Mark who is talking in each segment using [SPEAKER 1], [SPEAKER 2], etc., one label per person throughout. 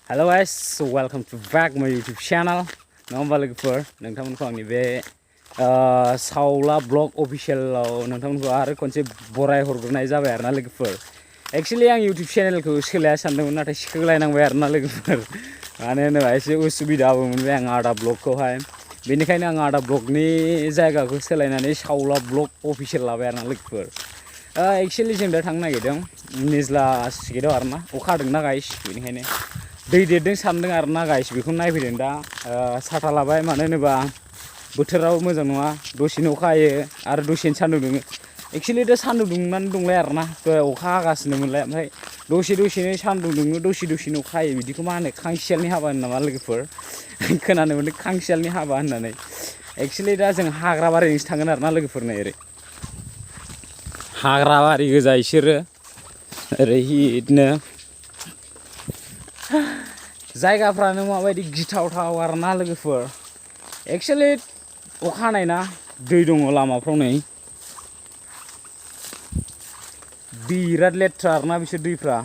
[SPEAKER 1] Hello guys, so welcome to back my YouTube channel. Nizla Guri नोंथांमोनखौ आंनि बे saola blog official नोंथांमोनखौ आरो खनसे बराय हरग्रोनाय जाबाय आरोना लोगोफोर. Actually आं YouTube channel खौ सोलाया सानदोंमोन नाथाय सिखोलायनांबाय आरोना लोगोफोर. मानो होनोबा एसे उसुबिदाबो मोनबाय आं आदा blog खौहाय. बेनिखायनो आं आदा blog नि जायगाखौ सोलायनानै saola blog official लाबाय आरोना लोगोफोर. Actually जों दा थांनो नागिरदों Nizla Guri आरोना अखा हादोंना गाइस बेनिखायनो दै देरदों सानदों आरोना गाइस बेखौ नायफैदों दा साथा लाबाय मानो होनोबा बोथोराव मोजां नङा दसेनो अखा हायो आरो दसेनो सान्दुं दुङो एक्चुअली दा सान्दुं दुंनानै दंलाय आरोना अखा हागासिनो मोनलाय ओमफ्राय दसेनो सान्दुं दुङो दसेनो अखा हायो बिदिखौ मा होनो खांसियालनि हाबा होनो नामा लोगोफोर खोनानो मोनदों खांसियालनि हाबा होननानै एक्चुअली दा जों हाग्राबारिजोंसो थांगोन आरोना लोगोफोर नै ओरै हाग्राबारि गोजा इसोरो ओरै हिटनो जायगाफ्रानो माबायदि गिथावथाव आरोना लोगोफोर एक्चुअली अखा हानाय ना दै दङ लामाफ्राव नै बिराद लेथ्रा आरोना बिसोर दैफ्रा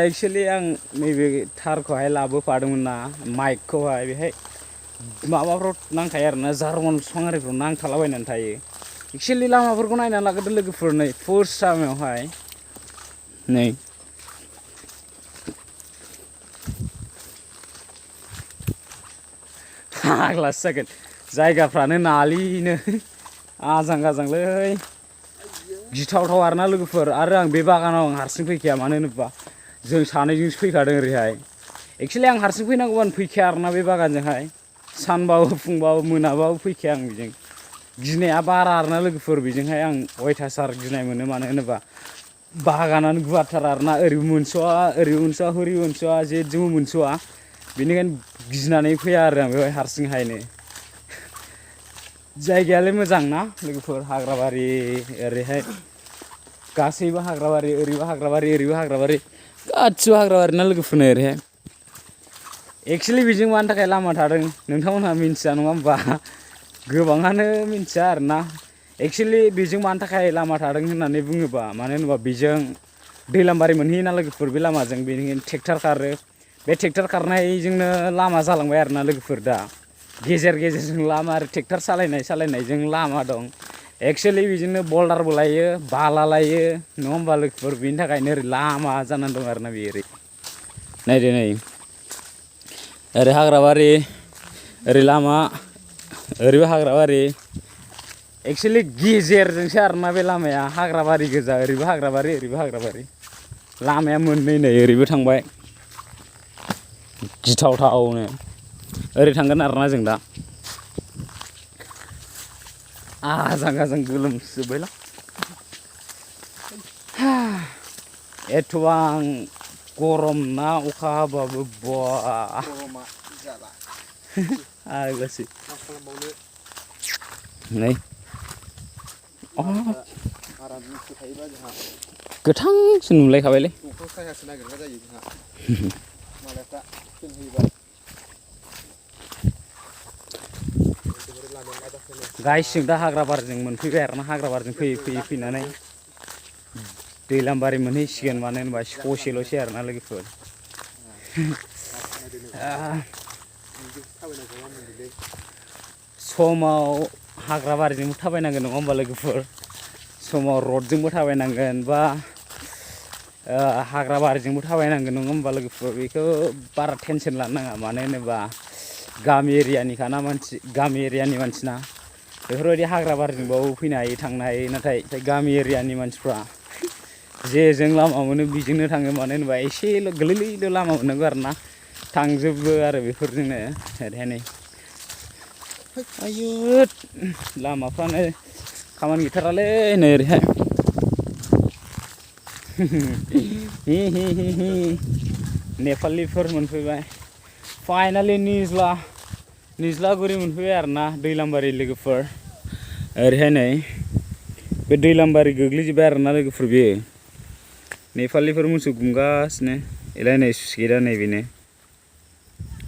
[SPEAKER 1] एक्चुअली आं नैबे थारखौहाय लाबोफादोंमोन ना माइकखौहाय बेहाय माबाफ्राव नांखायो आरोना जार्मान बिफां आरिफ्राव नांथालाबायनानै थायो एक्चुअली लामाफोरखौ नायनानै लाग्रोदो लोगोफोर नै फार्स्ट टाइमावहाय नै फाग्लासो जागोन जायगाफ्रानो नालिनो आजां गाजांलै गिथावथाव आरोना लोगोफोर आरो आं बे बागानाव आं हारसिं फैखाया मानो होनोबा जों सानैजोंसो फैखादों ओरैहाय एक्चुअली आं हारसिं फैनांगौबानो फैखाया आरोना बे बागानजोंहाय सानबाबो फुंबाबो मोनाबाबो फैखाया आं बेजों गिनाया बारा आरोना लोगोफोर बेजोंहाय आं अयथासार गिनाय मोनो मानो होनोबा बागानानो गुवारथार आरोना ओरैबो मोनस'आ ओरैबो मोनस'आ हरैबो मोनस'आ जेजोंबो मोनस'आ बेनिखायनो गिनानै फैया आरो आं बेवहाय हारसिंहायनो जायगायालाय मोजां ना लोगोफोर हाग्राबारि ओरैहाय गासैबो हाग्राबारि ओरैबो हाग्राबारि ओरैबो हाग्राबारि गासिबो हाग्राबारि ना लोगोफोरनो ओरैहाय एक्चुअली बेजों मानि थाखाय लामा थादों नोंथांमोनहा मिन्थिया नङा होमबा गोबाङानो मिन्थिया आरोना एक्चुअली बेजों मानि थाखाय लामा थादों होननानै बुङोबा मानो होनोबा बेजों दैलामबारि मोनहैयोना लोगोफोर बे लामाजों बेनिखायनो ट्रेक्टर खारो बे ट्रेक्टर खारनायजोंनो लामा जालांबाय आरोना लोगोफोर दा गेजेर गेजेरजों लामा आरो ट्रेक्टर सालायनायजों लामा दं एक्चुअली बेजोंनो बल्डारबो लायो बाला लायो नङा होमबा लोगोफोर बेनि थाखायनो ओरै लामा जानानै दं आरोना बे ओरै नायदो नै ओरै हाग्राबारि ओरै लामा ओरैबो हाग्राबारि एक्चुअली गेजेरजोंसो आरोना बे लामाया हाग्राबारि गोजा ओरैबो हाग्राबारि ओरैबो हाग्राबारि लामाया मोननै नै ओरैबो थांबाय गिथावथावनो ओरै थांगोन आरोना जों दा आजां गाजां गोलोमजोब्बायला एथ'बां गरम ना अखा हाबाबो आगलासि नै गोथांसो नुलायखाबायलै गाइस जों दा हाग्राबारिजों मोनफैबाय आरोना हाग्राबारिजों फैयै फैनानै दैलामबारि मोनहैसिगोन मानो होनबा ससेल'सै आरोना लोगोफोर समाव हाग्राबारिजोंबो थाबायनांगोन नङा होमबा लोगोफोर समाव रडजोंबो थाबायनांगोन बा हाग्राबारिजोंबो थाबायनांगोन नङा होमबा लोगोफोर बेखौ बारा टेनसन लानो नाङा मानो होनोबा गामि एरियानिखाना गामि एरियानि मानसिना बेफोरबायदि हाग्राबारिजोंबाबो फैनो हायो थांनो हायो नाथाय गामि एरियानि मानसिफ्रा जेजों लामा मोनो बेजोंनो थाङो मानो होनोबा एसेल' गोरलैल' लामा मोननांगौ आरोना थांजोबो आरो बेफोरजोंनो ओरैहाय नै आयु लामाफ्रानो खामानि गैथारालै नै ओरैहाय नेपालिफोर मोनफैबाय फाइनालि निज्ला गुरि मोनफैबाय आरोना दैलामबारि लोगोफोर ओरैहाय नै बे दैलामबारि गोग्लैजोब्बाय आरोना लोगोफोर बेयो नेपालिफोर मोसौ गुमगासिनो एलाय नै सुइसगेटआ नैबेनो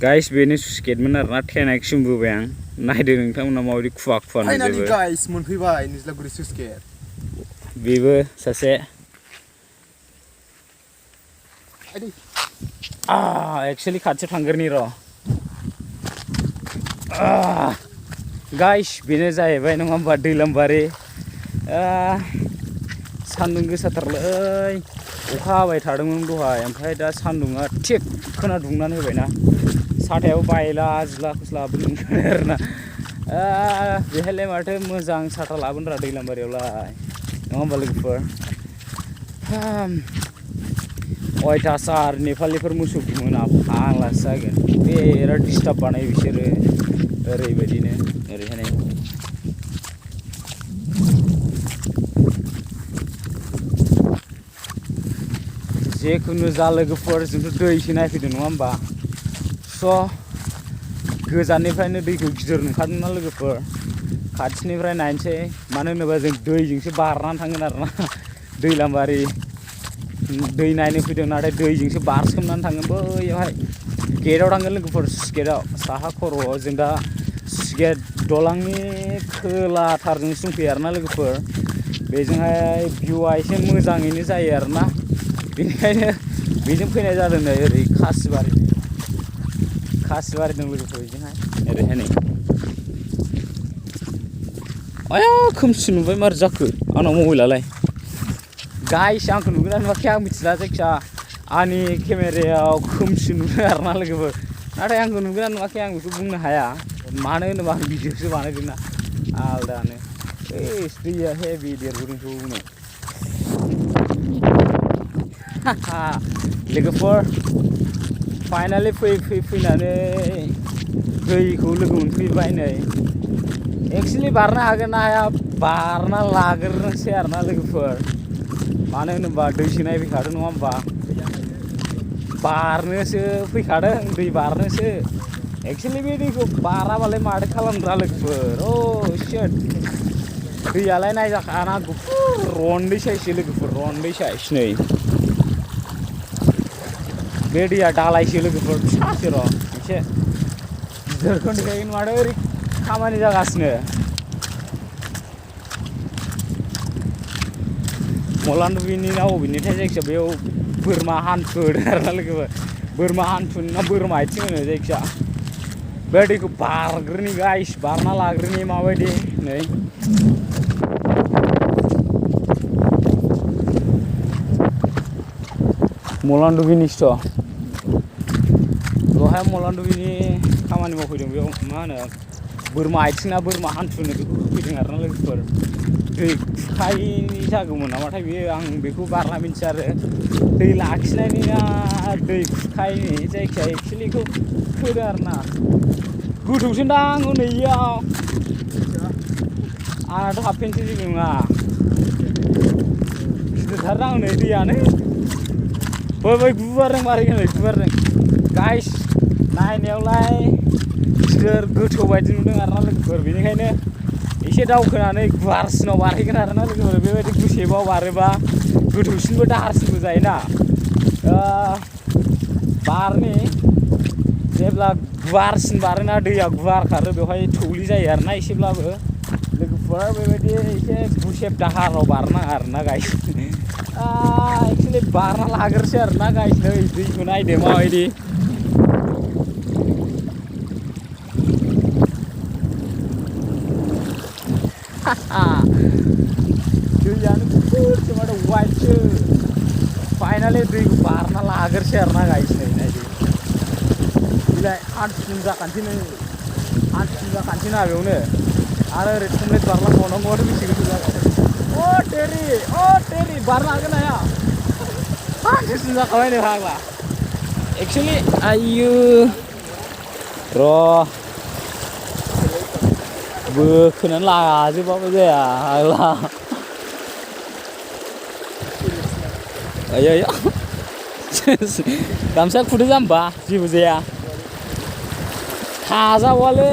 [SPEAKER 1] गाइस बेनो सुइसगेटमोन आरोना 10x बोबाय आं नायदो नोंथांमोना माबायदि खुवा नुजोबो
[SPEAKER 2] फाइनालि गाइस मोनफैबाय निज्ला गुरि सुइसगेट
[SPEAKER 1] बेबो सासे एक्चुअली खाथियाव थांग्रोनि र' गाइस बेनो जाहैबाय नङा होमबा दैलाम बारि सान्दुं गोसाथारलै अखा हाबाय थादोंमोन दहाय ओमफ्राय दा सान्दुङा थिगखोना दुंनानै होबायना साथायाबो बायला जिला खुस्लाबो नंखाय आरोना बेहायलाय माथो मोजां साथा लाबोनरा दैलाम बारियावलाय नङा होमबा लोगोफोर अयथासार नेपालिफोर मोसौ गुमोना फाग्लासो जागोन बिराद डिस्टार्ब बानायो बिसोरो ओरैबायदिनो ओरैहाय जेखुनु जा लोगोफोर जोंथ' दैसो नायफैदों नङा होमबा स' गोजाननिफ्रायनो दैखौ गिदिर नुखादोंना लोगोफोर खाथिनिफ्राय नायनोसै मानो होनोबा जों दैजोंसो बारनानै थांगोन आरोना दैलाम बारि दै नायनो फैदों नाथाय दैजोंसो बारसोमनानै थांगोन बैयावहाय गेटआव थांगोन लोगोफोर स्लुइस गेटआव साहा खर'आव जों दा स्लुइस गेट दलांनि खोलाथारजोंसो दंफैयो आरोना लोगोफोर बेजोंहाय भिउआ एसे मोजाङैनो जायो आरोना बेनिखायनो बेजों फैनाय जादों नै ओरै खासिबारि दं लोगोफोर बेजोंहाय ओरैहाय नै आया खोमसि नुबाय मारै जाखो आंनाव मबाइलालाय गाइस आंखौ नुगोन ना नुवाखै आं मिथिला जायखिया आंनि केमेरायाव खोमसि नुदों आरोना लोगोफोर नाथाय आंखौ नुगोन ना नुवाखै आं बेखौ बुंनो हाया मानो होनोबा आं भिडिअसो बानायदोंना आलदानो दैया हेभि देरबोदोंथ' नै लोगोफोर फाइनालि फैनानै दैखौ लोगो मोनफैबाय नै एक्सुवेलि बारनो हागोन ना हाया बारना लाग्रोनोसै आरोना लोगोफोर मानो होनोबा दैसो नायफैखादों नङा होमबा बारनोसो फैखादों दै बारनोसो एक्सुवेलि बे दैखौ बाराबालाय माथो खालामग्रा लोगोफोर शिट दैयालाय नायजाखाना गुफुर रन्दै साइससो लोगोफोर रन्दै साइस नै बे दैया दालायसो लोगोफोर फिसासो र' एसे गिदिरखौ देखायगोन माथो ओरै खामानि जागासिनो मलानदुबिनि ना बबेनिथाय जायखिया बेयाव बोरमा हान्थु होदों आरोना लोगोफोर बोरमा हान्थु ना बोरमा आथिं होनो जायखिया बे दैखौ बारग्रोनि गाइस बारना लाग्रोनि माबायदि नै मलानदुबिनिसोथ' दहाय मलानदुबिनि खामानि मावफैदों बेयाव मा होनो बोरमा आथिं ना बोरमा हान्थुनो बेखौ होफैदों आरोना लोगोफोर दै खुखायैनि जागौमोन नामाथाय बेयो आं बेखौ बारना मिन्थिया आरो दै लाखिनायनि ना दै खुखायैनि जायखिया एक्सुवेलिखौ होदों आरोना गोथौसोदां हनै इयाव आंनाथ' हाबफेनसो जेबो नङा गिदिरथारदां हनै दैयानो बै गुवारजों मारै होनो गुवारजों गाइस नायनायावलाय गिदिर गोथौ बायदि नुदों आरोना लोगोफोर बेनिखायनो एसे दावखोनानै गुवारसिनाव बारहैगोन आरोना लोगोफोर बेबायदि गुसेबाव बारोबा गोथौसिनबो दाहारसिनबो जायोना बारनि जेब्ला गुवारसिन बारोना दैया गुवार खारो बेवहाय थौलि जायो आरोना एसेब्लाबो लोगोफोर बेबायदि एसे गुसेब दाहाराव बारनाङा आरोना गाइस एक्सुवेलि बारना लाग्रोसै आरोना गाइस नै दैखौ नायदो माबायदि दैयानो गुफुरसो माथो वाइटसो फाइनालि दैखौ बारना लाग्रोसै आरोना गाइस नै नायदो बिलाय हान्थुसिम जाखानोसै ना बेयावनो आरो ओरै थुंग्लेट बारलांबावनांगौआथ' बेसे गोथौ जागोन तेरि बारनो हागोन ना हाया हान्थुसिम जाखाबाय नै फाग्ला एक्सुवेलि आयु र' बोखोनानै लाजोबाबो जाया फाग्ला आया गामसा खुदो जाम्बा जेबो जाया थाजाबावालै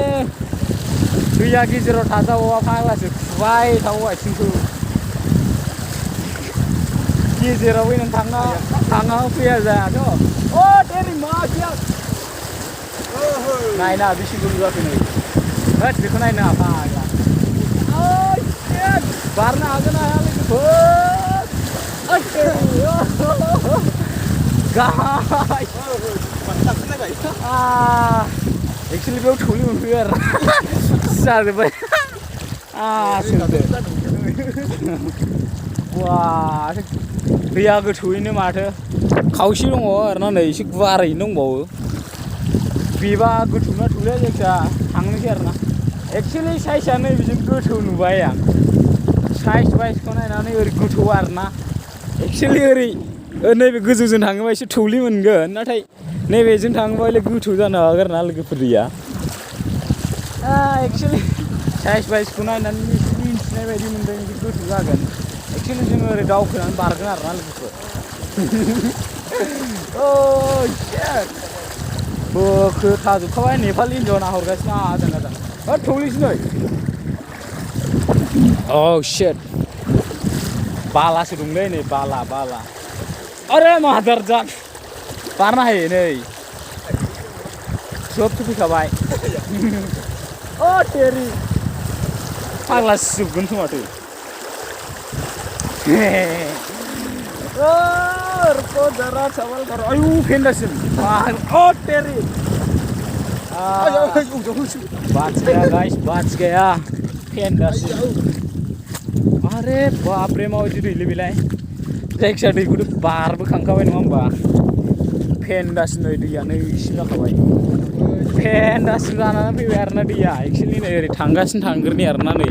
[SPEAKER 1] दैया गेजेराव थाजाबावा फाग्लासो खुबाय थागौ आथिंखौ गेजेराव फैनानै थाङा फैया जायाथ' तेरि मा गैया नायना बेसे गोजौ जाखो नै होद बेखौ नायनो फाग्ला बारनो हागोन ना हाया लोगोफोर गाहाय एक्सुवेलि बेयाव थौलि मोनफैयो आरो जाजोब्बाय सोंदो वा दैया गोथौयैनो माथो खावसे दङ आरोना नै एसे गुवारैनो दंबावो बेबा गोथौना थौलिया जायखिया थांनोसै आरोना एक्सुवेलि साइजआ नै बिजों गोथौ नुबाय आं साइज वाइजखौ नायनानै ओरै गोथौ आरोना एक्सुवेलि ओरै नैबे गोजौजों थाङोबा एसे थौलि मोनगोन नाथाय नैबेजों थाङोबा हले गोथौ जानो हागोन आरोना लोगोफोर दैया एक्सुवेलि साइज वाइजखौ नायनानै एसे मिन्थिनाय बायदि मोनदों एसे गोथौ जागोन एक्सुवेलि जोङो ओरै दावखोनानै बारगोन आरोना लोगोफोर बोखोथाजोबखाबाय नेपाल हिन्जावा नाहरगासिनो आजां थौलिसो नै शिट बालासो दंलै नै बाला अरे मादारजान बारनो हायो नै सोबसो फैखाबाय तेरि फाग्ला सिजोबगोनथ' माथो आयु फेन्दासिम तेरि बाच गया गाइस बाच गया फेन्दासिम अरे बापरे माबायदि दैलै बेलाय जायखिया दैखौथ' बारबोखांखाबाय नङा होमबा फेन्दासिम नै दैया नैसिम जाखाबाय फेन्दासिम जानानै फैबाय आरोना दैया एक्सुवेलि नै ओरै थांगासिनो थांग्रोनि आरोना नै